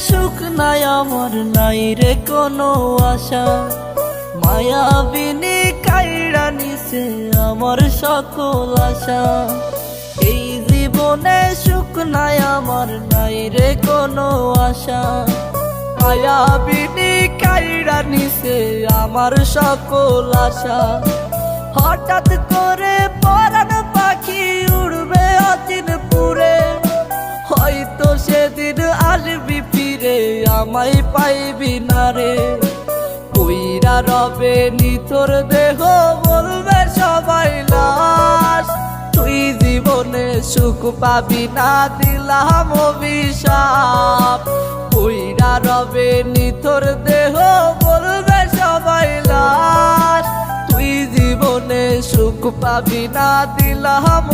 সুখ নাই আমার, নাই রে কোনো আশা। মায়াবিনী কাইড়া নিছে আমার সকল আশা। এই জীবনে সুখ নাই আমার, নাই রে কোনো আশা। মায়াবিনী কাইড়া নিছে আমার সকল আশা। হঠাৎ করে পরাণ পাখি উড়বে অচিন পুরে, হয়তো সেদিন আসবি ফিরে আমায় পাইবি না রে। কইরা রবে নিথর দেহ বলবে সবাই লাশ, তুই জীবনে সুখ পাবি না দিলাম অভিশাপ। কইরা রবে নিথর দেহ বলবে সবাই লাশ, তুই জীবনে সুখ পাবি না দিলাম